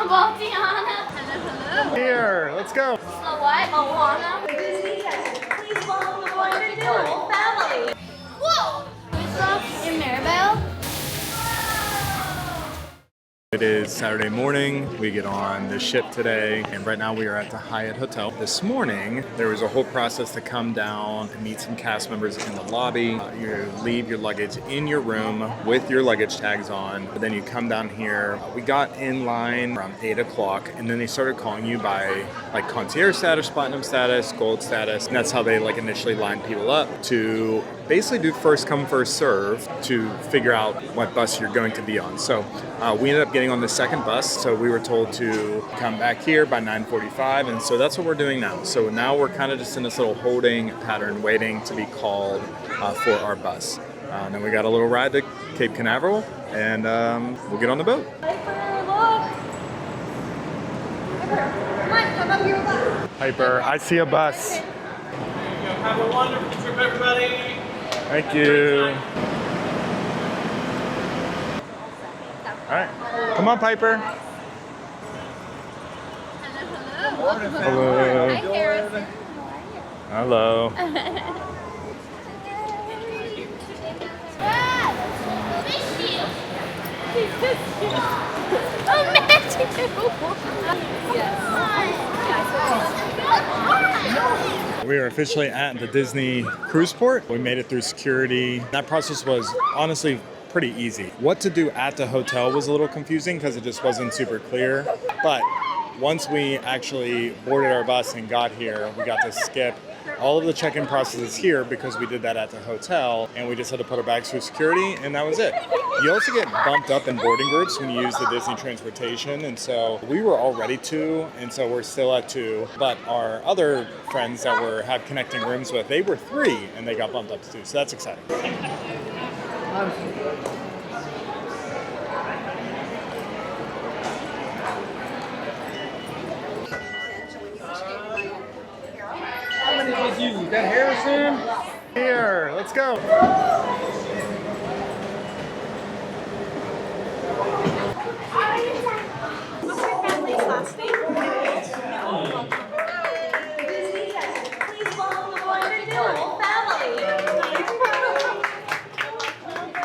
Tiana. Hello. Here, let's go. Snow White, Moana. Disney Chester, please welcome the whole family. Whoa! Who's in Maribel? It is Saturday morning. We get on the ship today, and right now we are at the Hyatt Hotel. This morning, there was a whole process to come down and meet some cast members in the lobby. You leave your luggage in your room with your luggage tags on, but then you come down here. We got in line around 8 o'clock, and then they started calling you by like concierge status, platinum status, gold status, and that's how they like initially lined people up to basically do first come, first serve to figure out what bus you're going to be on. So we ended up getting on the second bus, so we were told to come back here by 9:45, and so that's what we're doing now. So now we're kind of just in this little holding pattern, waiting to be called for our bus. And then we got a little ride to Cape Canaveral, and we'll get on the boat. Piper, I see a bus. Have a wonderful trip, everybody. Thank you. All right, come on, Piper. Hello. Hi, Harrison. Hello. We are officially at the Disney cruise port. We made it through security. That process was honestly pretty easy. What to do at the hotel was a little confusing because it just wasn't super clear. But once we actually boarded our bus and got here, we got to skip all of the check-in processes here because we did that at the hotel, and we just had to put our bags through security, and that was it. You also get bumped up in boarding groups when you use the Disney transportation, and so we were already 2, and so we're still at 2. But our other friends that we have connecting rooms with, they were 3, and they got bumped up to 2, so that's exciting. Is that Harrison? Here, let's go. What's your family's last name? Disney Chester, please welcome the whole family.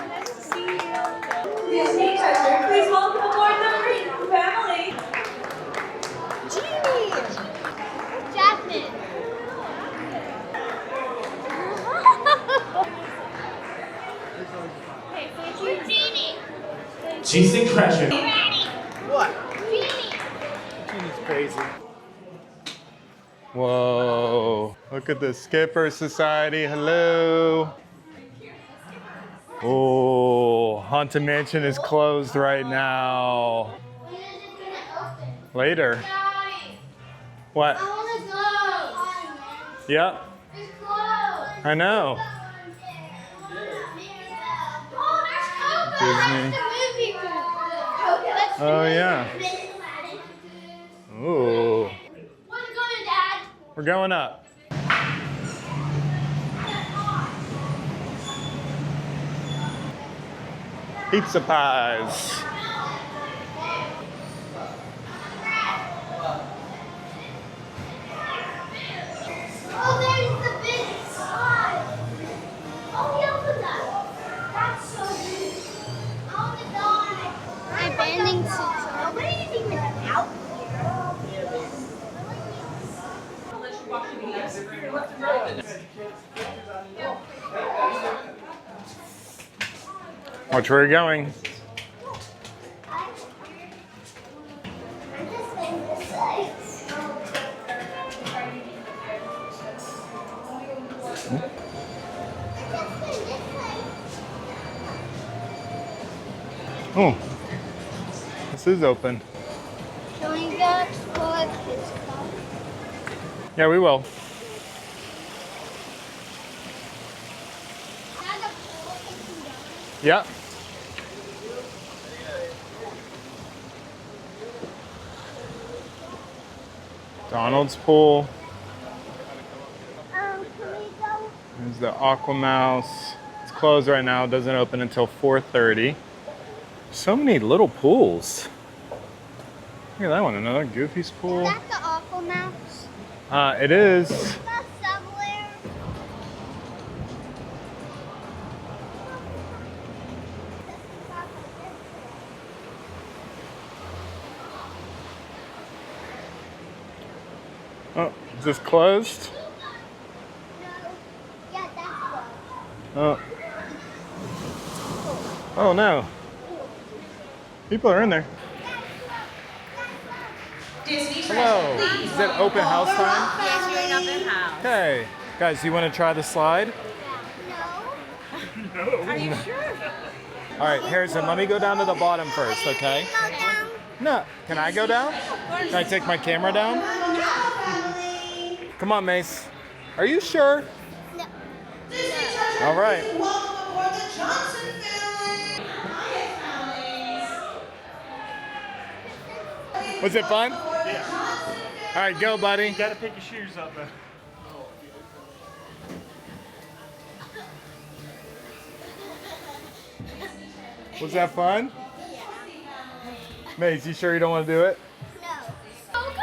Nice to see you. Disney Chester, please welcome the family. Jeannie. Jasmine. Chasing treasure. What? Genie's crazy. Whoa, look at the Skipper Society. Hello. Oh, Haunted Mansion is closed right now. Later. What? I want to go. Yep, It's closed. I know. Oh, there's Coco. Disney. That's the movie room. Oh, yeah. Ooh. Where's it going, Dad? We're going up. Pizza pies. Oh, there's the big slide. Oh, he opened that. That's so good. Oh, the dog. My banding suits. Nobody's even out Watch where you're going. Oh, this is open. Can we go explore Kids Club? Yeah, we will. Yeah. Donald's pool. Can we go? There's the Aquamouse. It's closed right now. It doesn't open until 4:30. So many little pools. Look at that one, another Goofy's Is pool. that the Aqua Mouse? It is. That's somewhere. Oh, is this closed? No. Yeah, that's one. Oh. Oh no. People are in there. Hello. Is it open house time? Yes, you're in open house. Okay. Guys, you want to try the slide? No. Are you sure? All right, Harrison, let me go down to the bottom first, okay? Go down. No. Can I go down? Can I take my camera down? Come on, Mace. Are you sure? No. All right. Was it fun? Yeah. All right, go, buddy. You gotta pick your shoes up though. Was that fun? Mace, you sure you don't want to do it? No. Coco?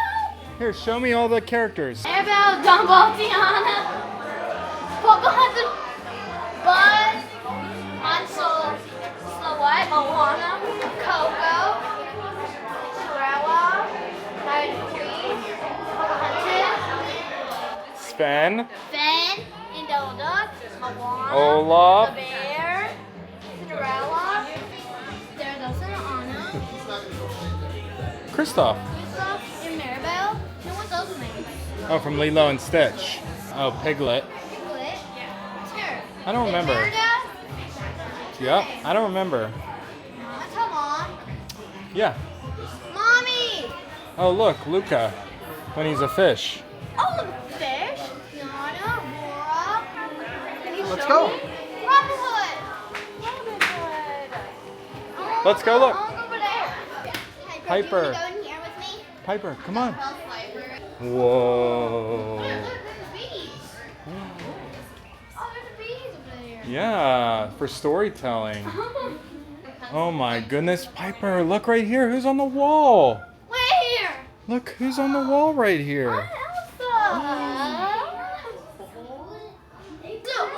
Here, show me all the characters. Annabelle, Dumbo, Tiana, Pocahontas, Buzz, Hansel, Snow White, Moana, Coco, Cinderella, Diamond Queen, Pocahontas, Sven, Ben, and Donald Duck, Moana, Olaf. the Bear, Cinderella, Daredevil and Anna, Kristoff. Gustav, and Maribel. No one those names. Oh, from Lilo and Stitch. Oh, Piglet. Piglet. Terror. I don't remember. Merida. Yep, I don't remember. Come on. Yeah. Mommy. Oh, look, Luca, when he's a fish. Oh, the fish. Nana, Mora. Can you Let's show go. me? Robin Hood. Robin Hood. Let's go look. I want to go over there. Hey, Piper. Do you want to go in here with me? Piper, come on. Well, Piper. Whoa. Look, there's bees. Oh, there's bees over there. Yeah, for storytelling. Oh my goodness, Piper, look right here. Who's on the wall? Where? Look, who's on the wall right here? Elsa. Hansel.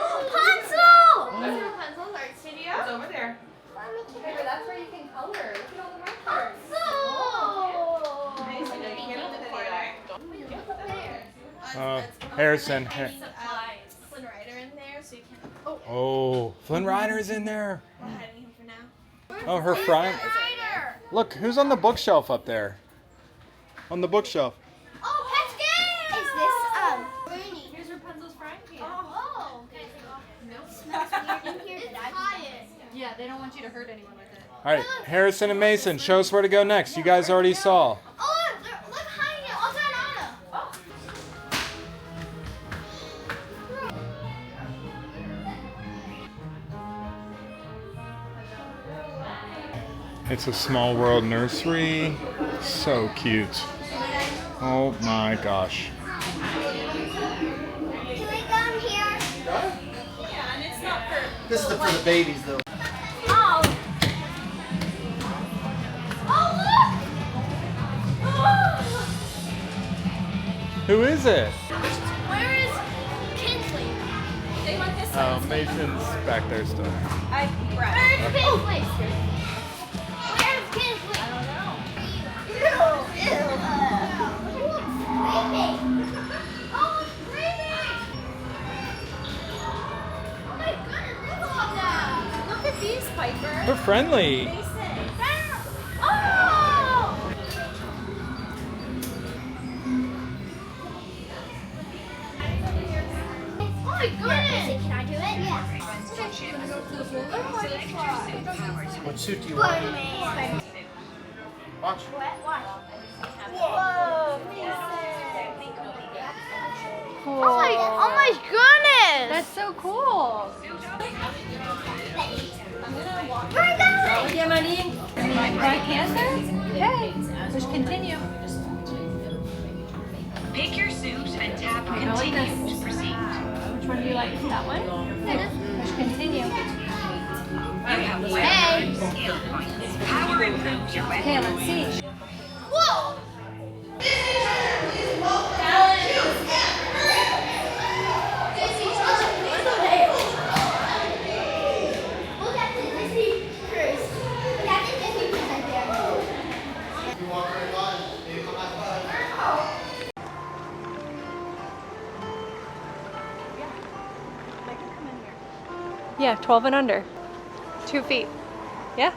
Pencils art studio. It's over there. Remember, that's where you can color. Look at all the markers. Hansel. Nice. You know, you can't look at the there. Oh, Harrison. Flynn Rider in there, so you can. Oh, Flynn Rider's in there. We're hiding him for now. Oh, her friend. Rider. Look, who's on the bookshelf up there? On the bookshelf. Oh, Pet's game. Is this Rooney? Here's Rapunzel's frying pan. Oh. It's Hyatt. Yeah, they don't want you to hurt anyone with it. All right, Harrison and Mason, show us where to go next. You guys already saw. Oh, look behind you. Elsa and Anna. Oh. It's a Small World nursery. So cute. Oh my gosh. Can we go in here? Yeah, and it's not for. This is for the babies, though. Oh. Oh, look. Oh. Who is it? Where is Kinsley? They want this Oh, one. Mason's back there still. I grabbed. Where's Kinsley? Where's Kinsley? I don't know. Ew, ew. Oh, it's creepy. Oh my goodness, look at that. Look at these, Piper. They're friendly. Mason. Oh! Oh my goodness! Can I do it? Yeah. What suit do you want? Spider-Man. Watch. Whoa! Oh my goodness! That's so cool. We're going! Yeah, money. Right answer? Okay. Push continue. Pick your suit and tap continue to proceed. Which one do you like? That one? Push continue. You have 1 skill points. Power improves your weapon. Okay, let's see. Whoa! Yeah, 12 and under. 2 feet. Yeah?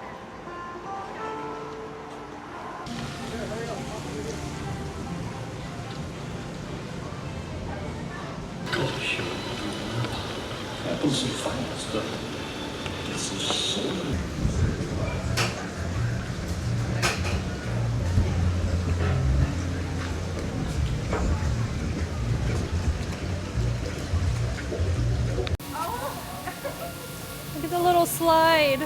Look at the little slide.